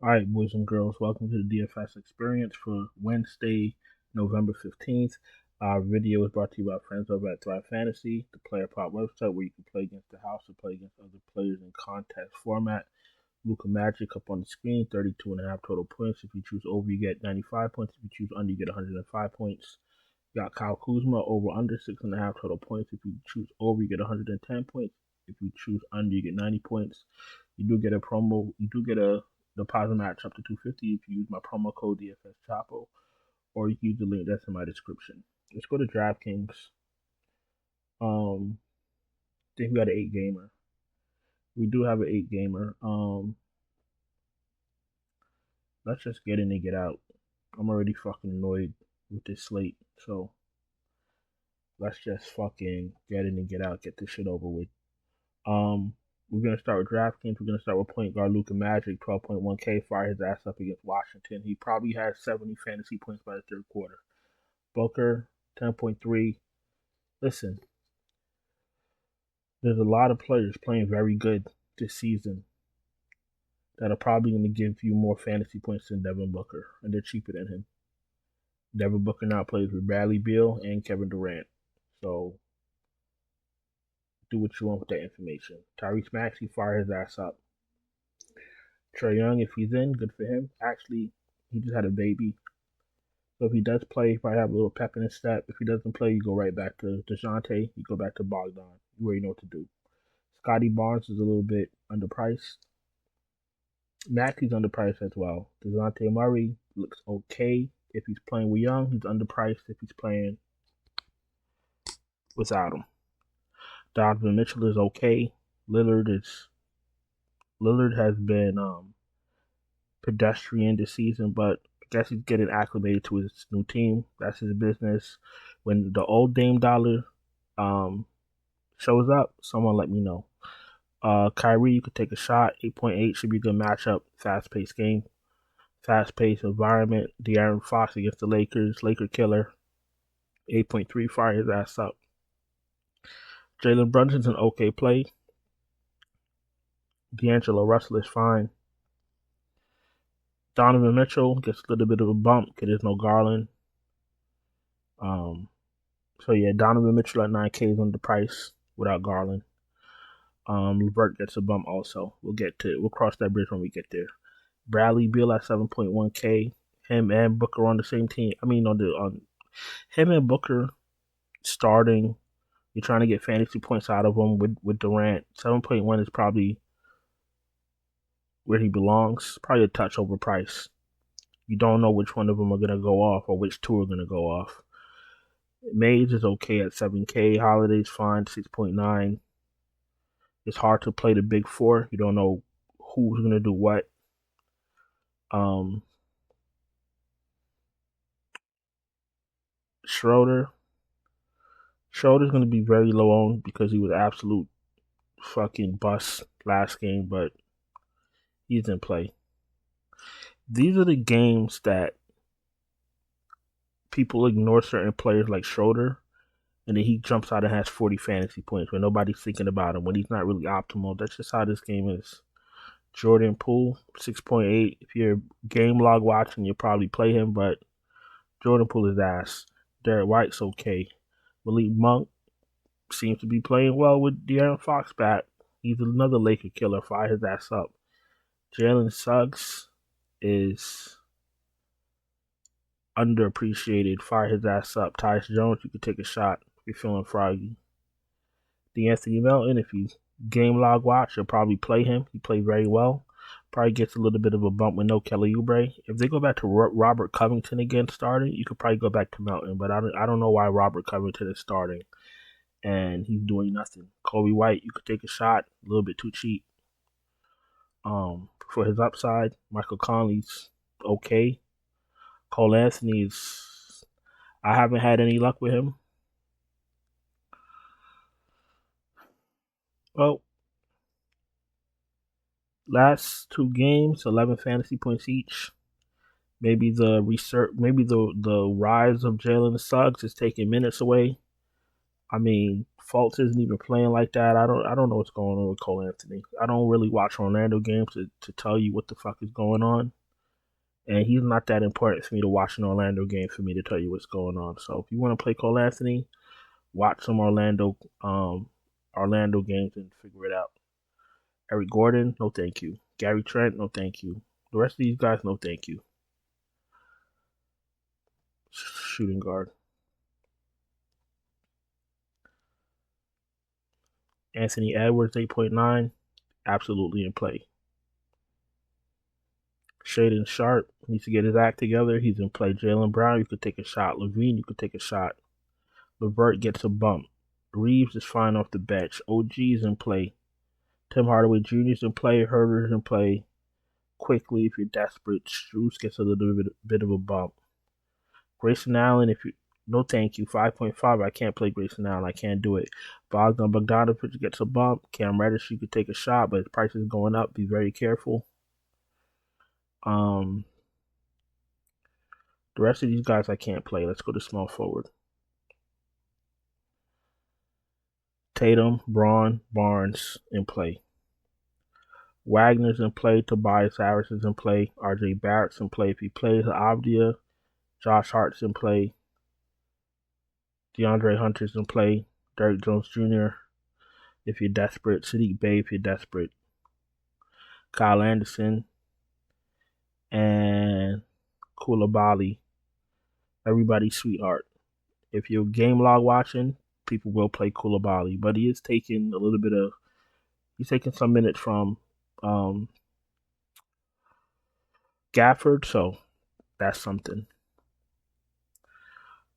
All right, boys and girls, welcome to the DFS experience for Wednesday, November 15th. Our video is brought to you by friends over at Thrive Fantasy, the player prop website where you can play against the house or play against other players in contest format. Luka Magic up on the screen, 32.5 total points. If you choose over, you get 95 points. If you choose under, you get 105 points. You got Kyle Kuzma over under 6.5 total points. If you choose over, you get 110 points. If you choose under, you get 90 points. You do get a deposit match up to 250 if you use my promo code DFS Chapo, or you can use the link that's in my description. Let's go to DraftKings. I think we got an 8 gamer. We do have an 8 gamer. Let's just get in and get out. I'm already fucking annoyed with this slate, so let's just fucking get in and get out, get this shit over with. We're going to start with DraftKings. We're going to start with point guard Luka Magic, 12.1K. Fire his ass up against Washington. He probably has 70 fantasy points by the third quarter. Booker, 10.3. Listen, there's a lot of players playing very good this season that are probably going to give you more fantasy points than Devin Booker, and they're cheaper than him. Devin Booker now plays with Bradley Beal and Kevin Durant. So do what you want with that information. Tyrese Maxey, fire his ass up. Trae Young, if he's in, good for him. Actually, he just had a baby. So if he does play, he probably have a little pep in his step. If he doesn't play, you go right back to DeJounte. You go back to Bogdan. You already know what to do. Scotty Barnes is a little bit underpriced. Maxey's underpriced as well. DeJounte Murray looks okay. If he's playing with Young, he's underpriced. If he's playing without him. Donovan Mitchell is okay. Lillard has been pedestrian this season, but I guess he's getting acclimated to his new team. That's his business. When the old Dame Dollar shows up, someone let me know. Kyrie, you could take a shot. 8.8 should be a good matchup. Fast-paced game. Fast-paced environment. De'Aaron Fox against the Lakers. Laker killer. 8.3, fire his ass up. Jalen Brunson's an okay play. D'Angelo Russell is fine. Donovan Mitchell gets a little bit of a bump because there's no Garland. So yeah, Donovan Mitchell at 9K is underpriced without Garland. Levert gets a bump also. We'll cross that bridge when we get there. Bradley Beal at 7.1K. Him and Booker on the same team. I mean, on him and Booker starting. You're trying to get fantasy points out of him with Durant. 7.1 is probably where he belongs. Probably a touch overpriced. You don't know which one of them are going to go off or which two are going to go off. Mage is okay at 7K. Holiday's fine, 6.9. It's hard to play the big four. You don't know who's going to do what. Schroeder's going to be very low owned because he was absolute fucking bust last game, but he's in play. These are the games that people ignore certain players like Schroeder, and then he jumps out and has 40 fantasy points when nobody's thinking about him, when he's not really optimal. That's just how this game is. Jordan Poole, 6.8. If you're game log watching, you'll probably play him, but Jordan Poole is ass. Derek White's okay. Malik Monk seems to be playing well with De'Aaron Fox back. He's another Laker killer. Fire his ass up. Jalen Suggs is underappreciated. Fire his ass up. Tyus Jones, you could take a shot if you're feeling froggy. D'Anthony Melton, if you game log watch, you'll probably play him. He played very well. Probably gets a little bit of a bump with no Kelly Oubre. If they go back to Robert Covington again starting, you could probably go back to Melton. But I don't know why Robert Covington is starting and he's doing nothing. Kobe White, you could take a shot. A little bit too cheap. For his upside, Michael Conley's okay. Cole Anthony's, I haven't had any luck with him. Well, last 2 games, 11 fantasy points each. Maybe the rise of Jalen Suggs is taking minutes away. I mean, Fultz isn't even playing like that. I don't know what's going on with Cole Anthony. I don't really watch Orlando games to tell you what the fuck is going on. And he's not that important for me to watch an Orlando game for me to tell you what's going on. So if you want to play Cole Anthony, watch some Orlando games and figure it out. Eric Gordon, no thank you. Gary Trent, no thank you. The rest of these guys, no thank you. Shooting guard. Anthony Edwards, 8.9, absolutely in play. Shaden Sharp needs to get his act together. He's in play. Jaylen Brown, you could take a shot. Levine, you could take a shot. LeVert gets a bump. Reeves is fine off the bench. OG's in play. Tim Hardaway Jr.'s in play. Herder's in play. Quickly, if you're desperate. Strus gets a little bit of a bump. Grayson Allen, if you no thank you. 5.5. I can't play Grayson Allen. I can't do it. Bogdanovich gets a bump. Cam Reddish, you could take a shot, but his price is going up. Be very careful. The rest of these guys I can't play. Let's go to small forward. Tatum, Braun, Barnes in play. Wagner's in play. Tobias Harris is in play. RJ Barrett's in play if he plays. Avdia, Josh Hart's in play. DeAndre Hunter's in play. Derrick Jones Jr. if you're desperate. Sadiq Bey if you're desperate. Kyle Anderson and Koulibaly. Everybody's sweetheart. If you're game log watching, people will play Koulibaly, but he is taking a little bit of. He's taking some minutes from Gafford, so that's something.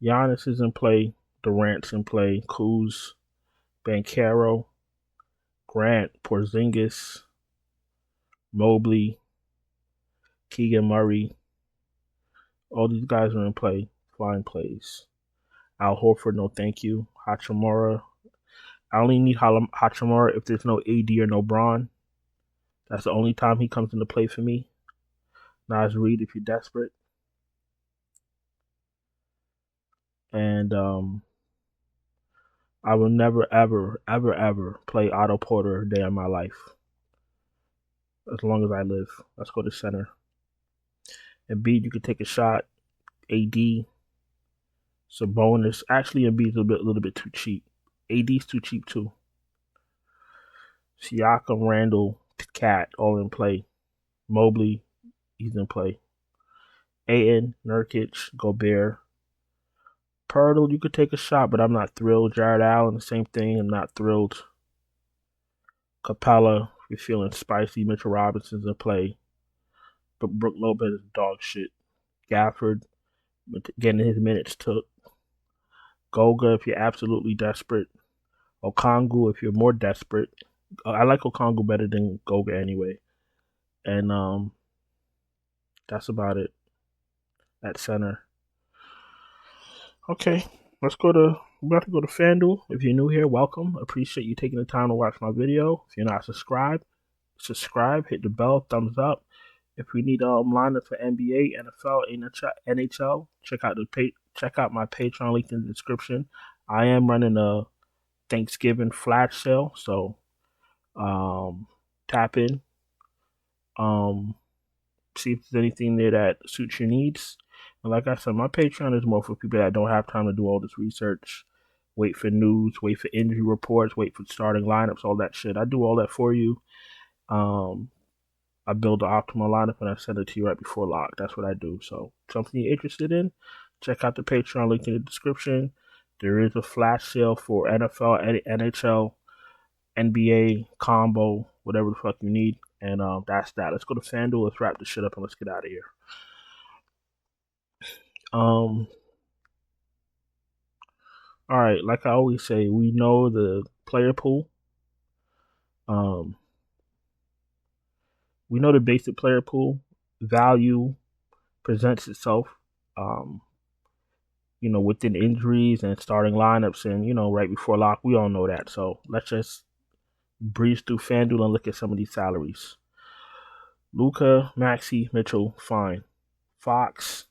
Giannis is in play. Durant's in play. Kuz, Banchero, Grant, Porzingis, Mobley, Keegan Murray. All these guys are in play. Fine plays. Al Horford, no thank you. Hachimura. I only need Hachimura if there's no AD or no Braun. That's the only time he comes into play for me. Naz Reid if you're desperate. And I will never, ever, ever, ever play Otto Porter a day in my life. As long as I live. Let's go to center. Embiid, you could take a shot. AD, Sabonis. Actually, Embiid's a little bit too cheap. AD's too cheap too. Siakam, Randall, Cat, all in play. Mobley, he's in play. Ayton, Nurkic, Gobert. Pirtle, you could take a shot, but I'm not thrilled. Jared Allen, the same thing. I'm not thrilled. Capella, if you're feeling spicy. Mitchell Robinson's in play. But Brook Lopez is dog shit. Gafford, getting his minutes took. Goga, if you're absolutely desperate. Okongwu, if you're more desperate. I like Okongwu better than Goga anyway. And that's about it at center. Okay, we're about to go to FanDuel. If you're new here, welcome. Appreciate you taking the time to watch my video. If you're not subscribed, subscribe, hit the bell, thumbs up. If we need lineup for NBA, NFL, NHL, check out my Patreon link in the description. I am running a Thanksgiving flash sale, so tap in. See if there's anything there that suits your needs. And like I said, my Patreon is more for people that don't have time to do all this research, wait for news, wait for injury reports, wait for starting lineups, all that shit. I do all that for you. I build the optimal lineup and I send it to you right before lock. That's what I do. So something you're interested in, check out the Patreon link in the description. There is a flash sale for NFL, NHL, NBA, combo, whatever the fuck you need. And that's that. Let's go to FanDuel. Let's wrap this shit up and let's get out of here. All right, like I always say, we know the player pool. We know the basic player pool. Value presents itself, within injuries and starting lineups and, right before lock. We all know that. So let's just breeze through FanDuel and look at some of these salaries. Luka, Maxey, Mitchell, fine. Fox,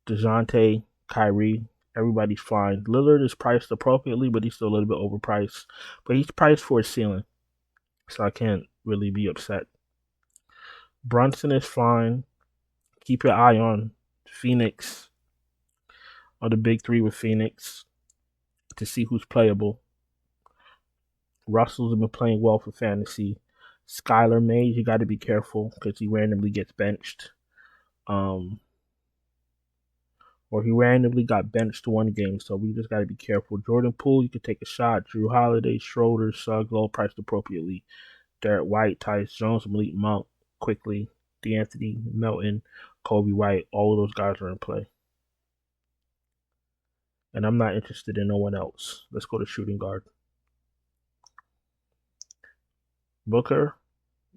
DeJounte, Kyrie, Everybody's fine. Lillard is priced appropriately, but he's still a little bit overpriced. But he's priced for his ceiling, so I can't really be upset. Brunson is fine. Keep your eye on Phoenix, or the big three with Phoenix, to see who's playable. Russell's been playing well for fantasy. Skylar Mays, you got to be careful because he randomly gets benched. Or he randomly got benched one game, so we just got to be careful. Jordan Poole, you could take a shot. Drew Holiday, Schroeder, Suggs, all priced appropriately. Derek White, Tyus Jones, Malik Monk, quickly. D'Anthony Melton, Kobe White, all of those guys are in play. And I'm not interested in no one else. Let's go to shooting guard. Booker,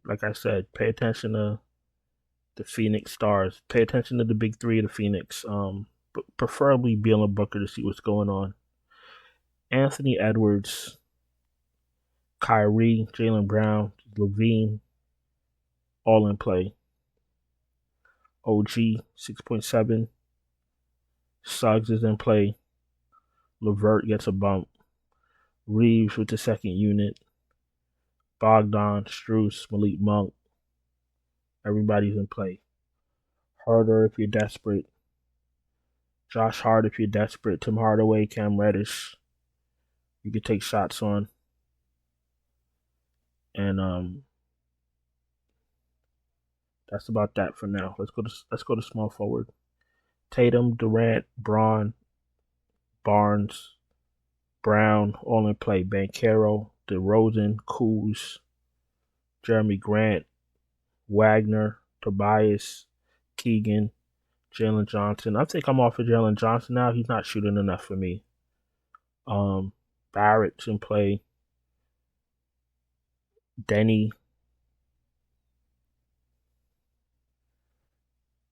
like I said, pay attention to the Phoenix Stars. Pay attention to the big three of the Phoenix. Preferably Beal and Booker to see what's going on. Anthony Edwards, Kyrie, Jaylen Brown, Levine, all in play. OG, 6.7. Suggs is in play. LeVert gets a bump. Reeves with the second unit. Bogdan, Strus, Malik Monk. Everybody's in play. Harder if you're desperate. Josh Hart if you're desperate. Tim Hardaway, Cam Reddish. You could take shots on. And that's about that for now. Let's go to small forward. Tatum, Durant, Braun, Barnes, Brown, all in play. Banchero, DeRozan, Kuz, Jeremy Grant, Wagner, Tobias, Keegan, Jalen Johnson. I think I'm off of Jalen Johnson now. He's not shooting enough for me. Barrett's in play. Denny,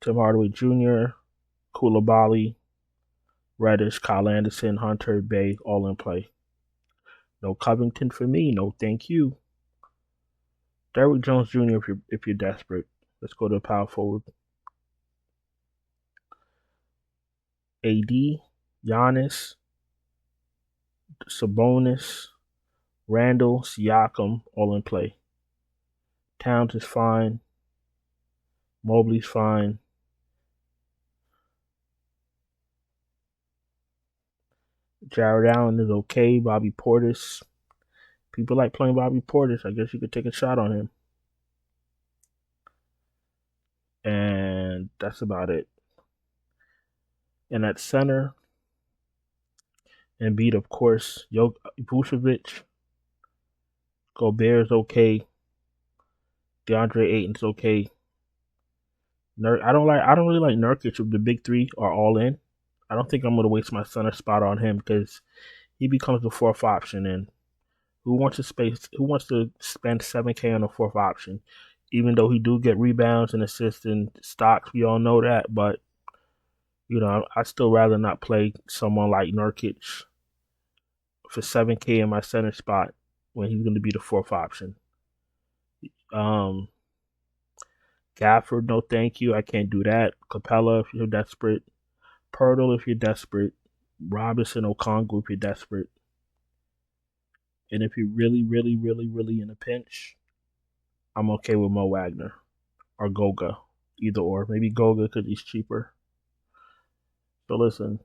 Tim Hardaway Jr., Koulibaly, Reddish, Kyle Anderson, Hunter, Bay, all in play. No Covington for me. No thank you. Derrick Jones Jr. if you're desperate. Let's go to the power forward. AD, Giannis, Sabonis, Randall, Siakam, all in play. Towns is fine. Mobley's fine. Jared Allen is okay. Bobby Portis. People like playing Bobby Portis. I guess you could take a shot on him. And that's about it. And at center, Embiid, of course. Vucevic. Gobert's okay. DeAndre Ayton's okay. I don't really like Nurkic if the big three are all in. I don't think I'm gonna waste my center spot on him because he becomes the fourth option, and who wants to spend $7K on a fourth option? Even though he do get rebounds and assists and stocks, we all know that, but I'd still rather not play someone like Nurkic for $7K in my center spot when he's going to be the fourth option. Gafford, no thank you. I can't do that. Capella, if you're desperate. Pirtle, if you're desperate. Robinson, Okongwu, if you're desperate. And if you're really, really, really, really in a pinch, I'm okay with Mo Wagner or Goga. Either or. Maybe Goga because he's cheaper. So listen.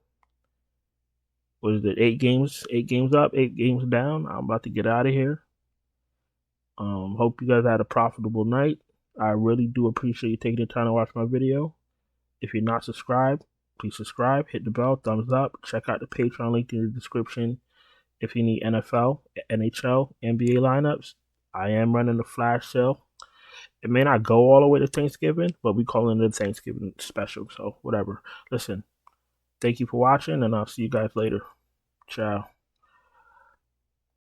What is it? 8 games? 8 games up, 8 games down. I'm about to get out of here. Hope you guys had a profitable night. I really do appreciate you taking the time to watch my video. If you're not subscribed, please subscribe, hit the bell, thumbs up. Check out the Patreon link in the description. If you need NFL, NHL, NBA lineups, I am running a flash sale. It may not go all the way to Thanksgiving, but we call it a Thanksgiving special, so whatever. Listen, thank you for watching, and I'll see you guys later. Ciao.